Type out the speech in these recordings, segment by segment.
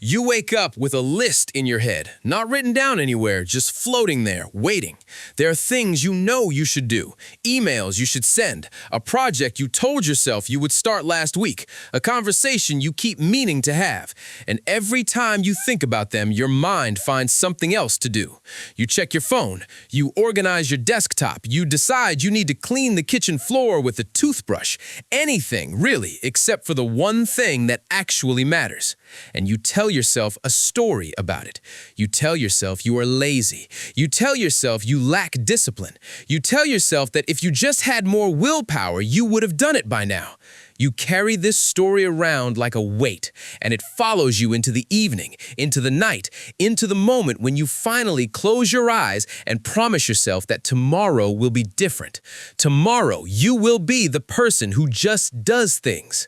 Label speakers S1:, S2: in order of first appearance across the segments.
S1: You wake up with a list in your head, not written down anywhere, just floating there, waiting. There are things you know you should do, emails you should send, a project you told yourself you would start last week, a conversation you keep meaning to have. And every time you think about them, your mind finds something else to do. You check your phone, you organize your desktop, you decide you need to clean the kitchen floor with a toothbrush. Anything, really, except for the one thing that actually matters. And you tell yourself a story about it. You tell yourself you are lazy. You tell yourself you lack discipline. You tell yourself that if you just had more willpower, you would have done it by now. You carry this story around like a weight, and it follows you into the evening, into the night, into the moment when you finally close your eyes and promise yourself that tomorrow will be different. Tomorrow, you will be the person who just does things.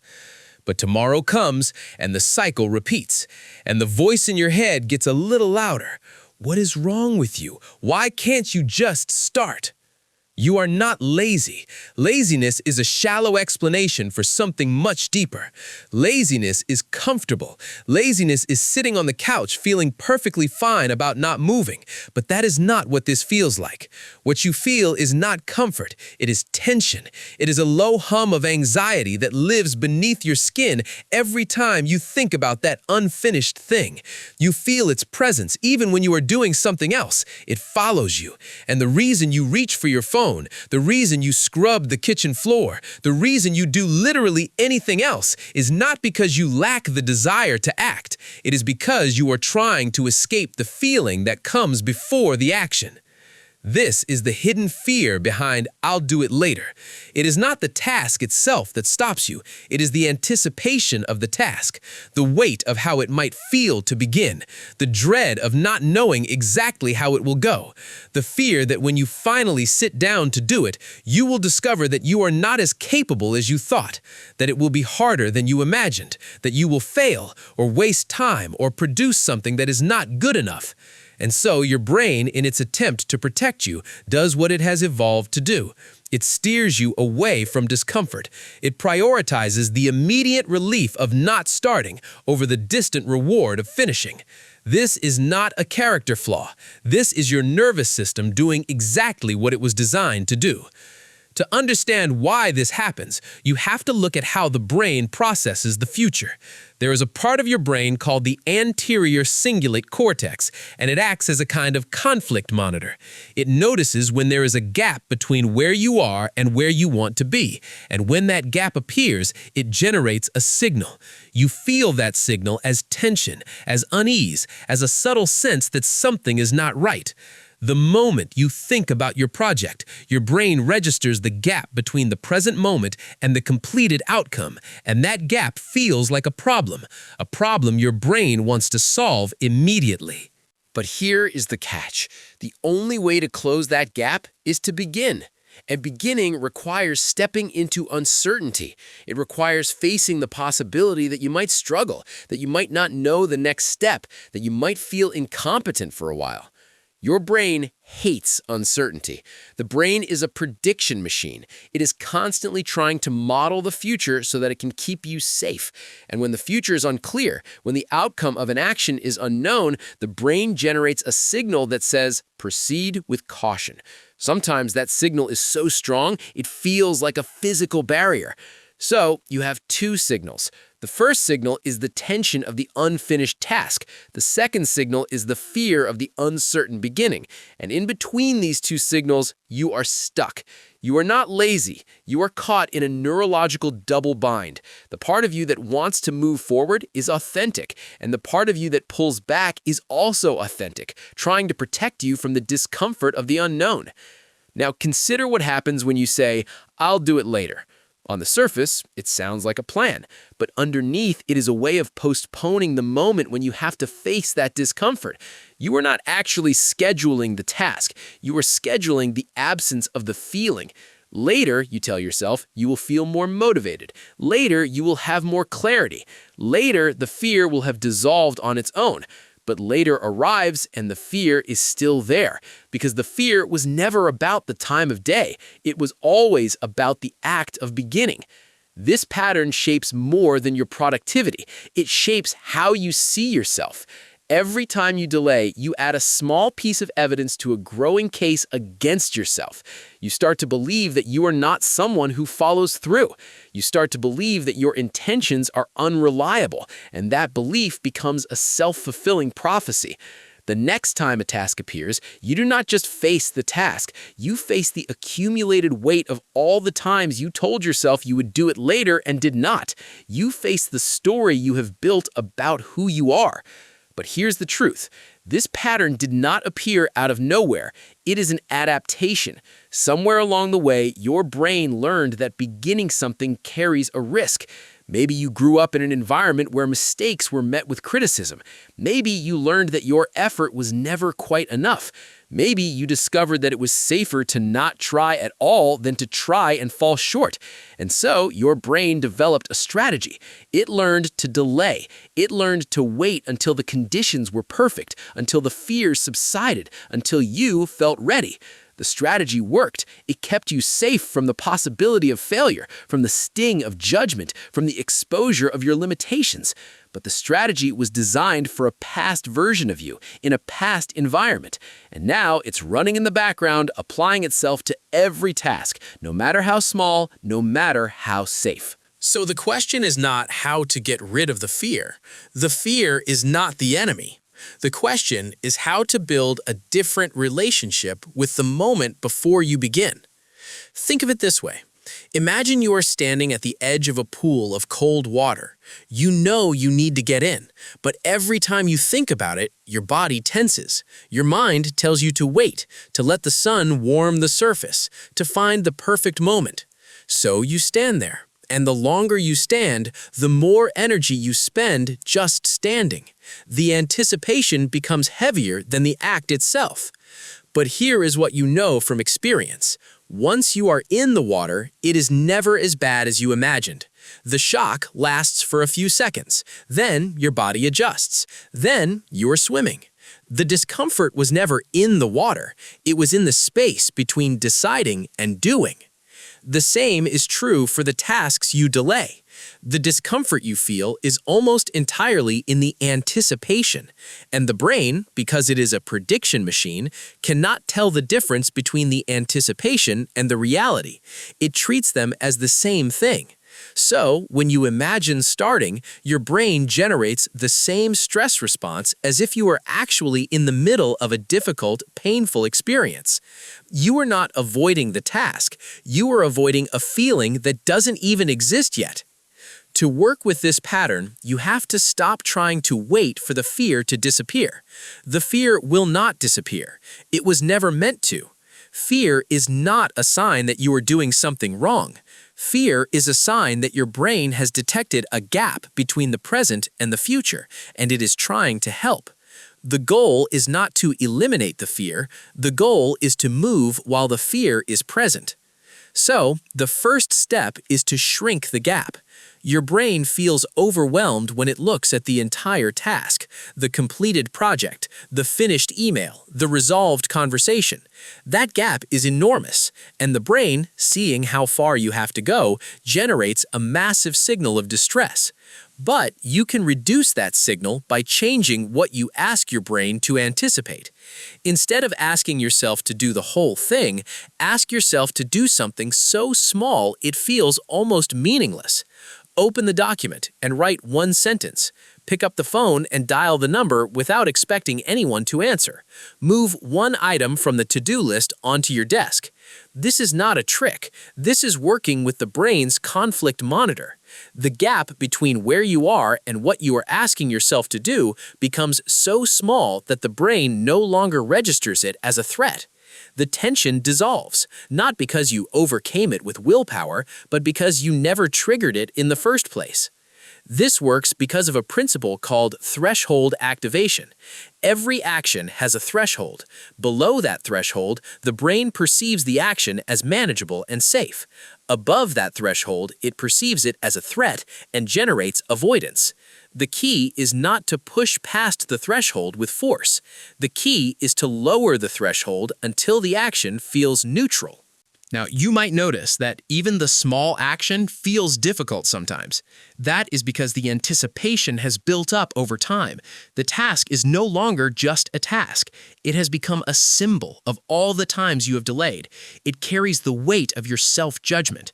S1: But tomorrow comes, and the cycle repeats, and the voice in your head gets a little louder. What is wrong with you? Why can't you just start? You are not lazy. Laziness is a shallow explanation for something much deeper. Laziness is comfortable. Laziness is sitting on the couch feeling perfectly fine about not moving. But that is not what this feels like. What you feel is not comfort. It is tension. It is a low hum of anxiety that lives beneath your skin every time you think about that unfinished thing. You feel its presence even when you are doing something else. It follows you. And the reason you reach for your phone, the reason you scrub the kitchen floor, the reason you do literally anything else is not because you lack the desire to act. It is because you are trying to escape the feeling that comes before the action. This is the hidden fear behind "I'll do it later." It is not the task itself that stops you. It is the anticipation of the task, the weight of how it might feel to begin, the dread of not knowing exactly how it will go, the fear that when you finally sit down to do it, you will discover that you are not as capable as you thought, that it will be harder than you imagined, that you will fail or waste time or produce something that is not good enough. And so your brain, in its attempt to protect you, does what it has evolved to do. It steers you away from discomfort. It prioritizes the immediate relief of not starting over the distant reward of finishing. This is not a character flaw. This is your nervous system doing exactly what it was designed to do. To understand why this happens, you have to look at how the brain processes the future. There is a part of your brain called the anterior cingulate cortex, and it acts as a kind of conflict monitor. It notices when there is a gap between where you are and where you want to be, and when that gap appears, it generates a signal. You feel that signal as tension, as unease, as a subtle sense that something is not right. The moment you think about your project, your brain registers the gap between the present moment and the completed outcome, and that gap feels like a problem your brain wants to solve immediately.
S2: But here is the catch. The only way to close that gap is to begin. And beginning requires stepping into uncertainty. It requires facing the possibility that you might struggle, that you might not know the next step, that you might feel incompetent for a while. Your brain hates uncertainty. The brain is a prediction machine. It is constantly trying to model the future so that it can keep you safe. And when the future is unclear, when the outcome of an action is unknown, the brain generates a signal that says, "Proceed with caution." Sometimes that signal is so strong, it feels like a physical barrier. So you have two signals. The first signal is the tension of the unfinished task. The second signal is the fear of the uncertain beginning. And in between these two signals, you are stuck. You are not lazy. You are caught in a neurological double bind. The part of you that wants to move forward is authentic, and the part of you that pulls back is also authentic, trying to protect you from the discomfort of the unknown. Now consider what happens when you say, "I'll do it later." On the surface, it sounds like a plan, but underneath it is a way of postponing the moment when you have to face that discomfort. You are not actually scheduling the task. You are scheduling the absence of the feeling. Later, you tell yourself, you will feel more motivated. Later, you will have more clarity. Later, the fear will have dissolved on its own. But later arrives and the fear is still there, because the fear was never about the time of day. It was always about the act of beginning. This pattern shapes more than your productivity. It shapes how you see yourself. Every time you delay, you add a small piece of evidence to a growing case against yourself. You start to believe that you are not someone who follows through. You start to believe that your intentions are unreliable, and that belief becomes a self-fulfilling prophecy. The next time a task appears, you do not just face the task, you face the accumulated weight of all the times you told yourself you would do it later and did not. You face the story you have built about who you are. But here's the truth. This pattern did not appear out of nowhere. It is an adaptation. Somewhere along the way, your brain learned that beginning something carries a risk. Maybe you grew up in an environment where mistakes were met with criticism. Maybe you learned that your effort was never quite enough. Maybe you discovered that it was safer to not try at all than to try and fall short. And so your brain developed a strategy. It learned to delay. It learned to wait until the conditions were perfect, until the fears subsided, until you felt ready. The strategy worked. It kept you safe from the possibility of failure, from the sting of judgment, from the exposure of your limitations. But the strategy was designed for a past version of you, in a past environment. And now it's running in the background, applying itself to every task, no matter how small, no matter how safe.
S1: So the question is not how to get rid of the fear. The fear is not the enemy. The question is how to build a different relationship with the moment before you begin. Think of it this way. Imagine you are standing at the edge of a pool of cold water. You know you need to get in, but every time you think about it, your body tenses. Your mind tells you to wait, to let the sun warm the surface, to find the perfect moment. So you stand there. And the longer you stand, the more energy you spend just standing. The anticipation becomes heavier than the act itself. But here is what you know from experience. Once you are in the water, it is never as bad as you imagined. The shock lasts for a few seconds. Then your body adjusts. Then you are swimming. The discomfort was never in the water. It was in the space between deciding and doing. The same is true for the tasks you delay. The discomfort you feel is almost entirely in the anticipation, and the brain, because it is a prediction machine, cannot tell the difference between the anticipation and the reality. It treats them as the same thing. So, when you imagine starting, your brain generates the same stress response as if you were actually in the middle of a difficult, painful experience. You are not avoiding the task. You are avoiding a feeling that doesn't even exist yet. To work with this pattern, you have to stop trying to wait for the fear to disappear. The fear will not disappear. It was never meant to. Fear is not a sign that you are doing something wrong. Fear is a sign that your brain has detected a gap between the present and the future, and it is trying to help. The goal is not to eliminate the fear. The goal is to move while the fear is present. So, the first step is to shrink the gap. Your brain feels overwhelmed when it looks at the entire task, the completed project, the finished email, the resolved conversation. That gap is enormous, and the brain, seeing how far you have to go, generates a massive signal of distress. But you can reduce that signal by changing what you ask your brain to anticipate. Instead of asking yourself to do the whole thing, ask yourself to do something so small it feels almost meaningless. Open the document and write one sentence. Pick up the phone and dial the number without expecting anyone to answer. Move one item from the to-do list onto your desk. This is not a trick. This is working with the brain's conflict monitor. The gap between where you are and what you are asking yourself to do becomes so small that the brain no longer registers it as a threat. The tension dissolves, not because you overcame it with willpower, but because you never triggered it in the first place. This works because of a principle called threshold activation. Every action has a threshold. Below that threshold, the brain perceives the action as manageable and safe. Above that threshold, it perceives it as a threat and generates avoidance. The key is not to push past the threshold with force. The key is to lower the threshold until the action feels neutral. Now, you might notice that even the small action feels difficult sometimes. That is because the anticipation has built up over time. The task is no longer just a task. It has become a symbol of all the times you have delayed. It carries the weight of your self-judgment.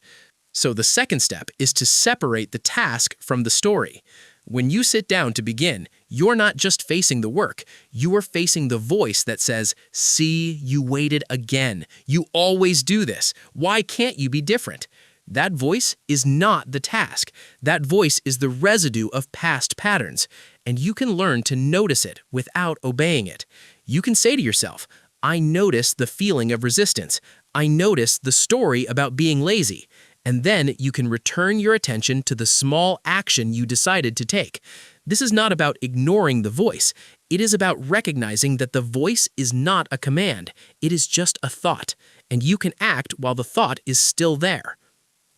S1: So the second step is to separate the task from the story. When you sit down to begin, you're not just facing the work, you are facing the voice that says, "See, you waited again. You always do this. Why can't you be different?" That voice is not the task. That voice is the residue of past patterns, and you can learn to notice it without obeying it. You can say to yourself, "I notice the feeling of resistance. I notice the story about being lazy." And then you can return your attention to the small action you decided to take. This is not about ignoring the voice. It is about recognizing that the voice is not a command. It is just a thought, and you can act while the thought is still there.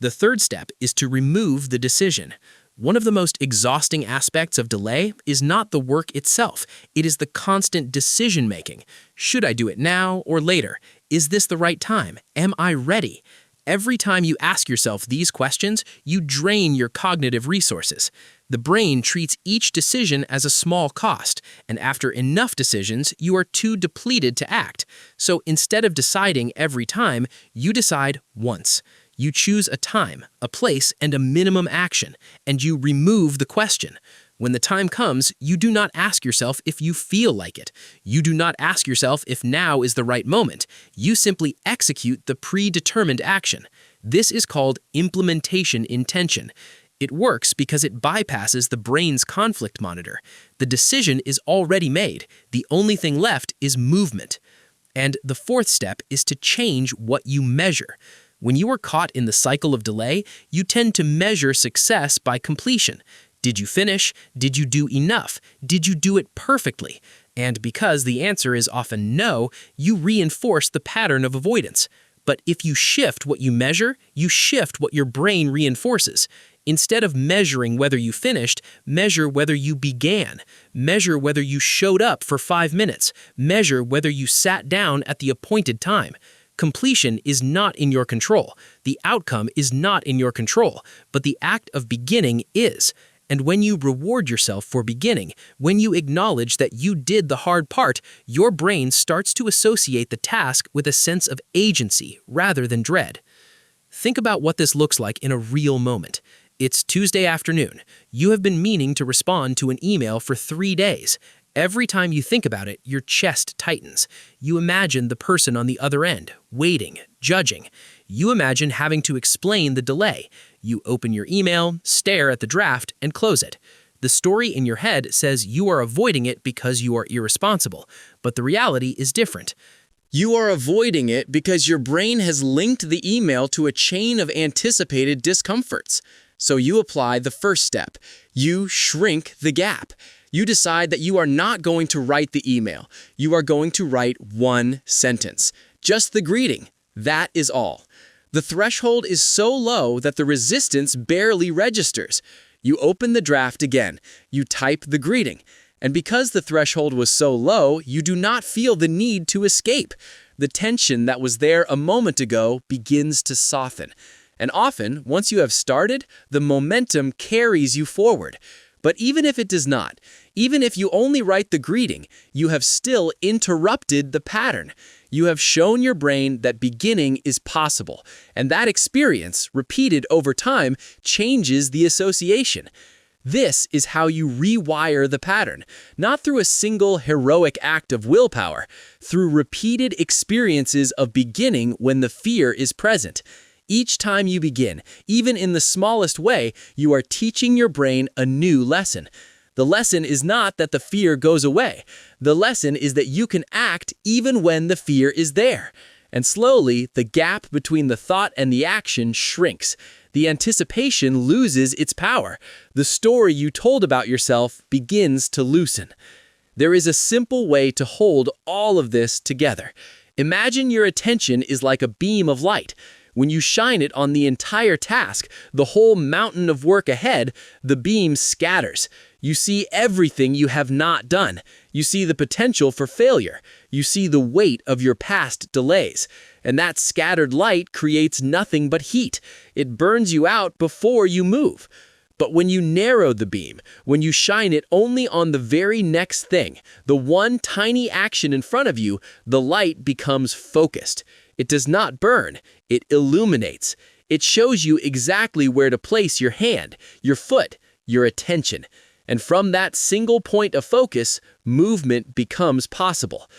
S1: The third step is to remove the decision. One of the most exhausting aspects of delay is not the work itself. It is the constant decision-making. Should I do it now or later? Is this the right time? Am I ready? Every time you ask yourself these questions, you drain your cognitive resources. The brain treats each decision as a small cost, and after enough decisions, you are too depleted to act. So instead of deciding every time, you decide once. You choose a time, a place, and a minimum action, and you remove the question. When the time comes, you do not ask yourself if you feel like it. You do not ask yourself if now is the right moment. You simply execute the predetermined action. This is called implementation intention. It works because it bypasses the brain's conflict monitor. The decision is already made. The only thing left is movement. And the fourth step is to change what you measure. When you are caught in the cycle of delay, you tend to measure success by completion. Did you finish? Did you do enough? Did you do it perfectly? And because the answer is often no, you reinforce the pattern of avoidance. But if you shift what you measure, you shift what your brain reinforces. Instead of measuring whether you finished, measure whether you began. Measure whether you showed up for 5 minutes. Measure whether you sat down at the appointed time. Completion is not in your control. The outcome is not in your control, but the act of beginning is. And when you reward yourself for beginning, when you acknowledge that you did the hard part, your brain starts to associate the task with a sense of agency rather than dread. Think about what this looks like in a real moment. It's Tuesday afternoon. You have been meaning to respond to an email for 3 days. Every time you think about it, your chest tightens. You imagine the person on the other end, waiting, judging. You imagine having to explain the delay. You open your email, stare at the draft, and close it. The story in your head says you are avoiding it because you are irresponsible, but the reality is different.
S3: You are avoiding it because your brain has linked the email to a chain of anticipated discomforts. So you apply the first step. You shrink the gap. You decide that you are not going to write the email. You are going to write one sentence. Just the greeting. That is all. The threshold is so low that the resistance barely registers. You open the draft again. You type the greeting. And because the threshold was so low, you do not feel the need to escape. The tension that was there a moment ago begins to soften. And often, once you have started, the momentum carries you forward. But even if it does not, even if you only write the greeting, you have still interrupted the pattern. You have shown your brain that beginning is possible, and that experience, repeated over time, changes the association. This is how you rewire the pattern, not through a single heroic act of willpower, through repeated experiences of beginning when the fear is present. Each time you begin, even in the smallest way, you are teaching your brain a new lesson. The lesson is not that the fear goes away. The lesson is that you can act even when the fear is there. And slowly, the gap between the thought and the action shrinks. The anticipation loses its power. The story you told about yourself begins to loosen. There is a simple way to hold all of this together. Imagine your attention is like a beam of light. When you shine it on the entire task, the whole mountain of work ahead, the beam scatters. You see everything you have not done. You see the potential for failure. You see the weight of your past delays. And that scattered light creates nothing but heat. It burns you out before you move. But when you narrow the beam, when you shine it only on the very next thing, the one tiny action in front of you, the light becomes focused. It does not burn, it illuminates. It shows you exactly where to place your hand, your foot, your attention. And from that single point of focus, movement becomes possible.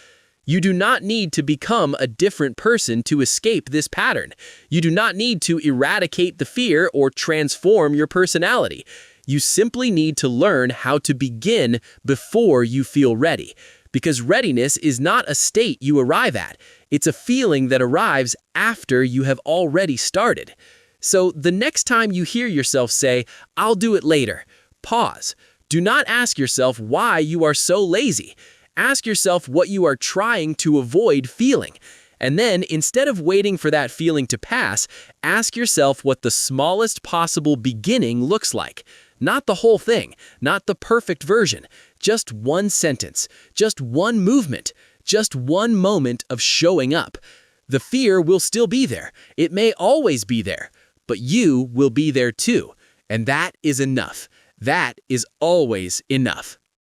S3: You do not need to become a different person to escape this pattern. You do not need to eradicate the fear or transform your personality. You simply need to learn how to begin before you feel ready. Because readiness is not a state you arrive at. It's a feeling that arrives after you have already started. So the next time you hear yourself say, "I'll do it later," pause. Do not ask yourself why you are so lazy. Ask yourself what you are trying to avoid feeling. And then, instead of waiting for that feeling to pass, ask yourself what the smallest possible beginning looks like. Not the whole thing, not the perfect version. Just one sentence, just one movement, just one moment of showing up. The fear will still be there. It may always be there, but you will be there too. And that is enough. That is always enough.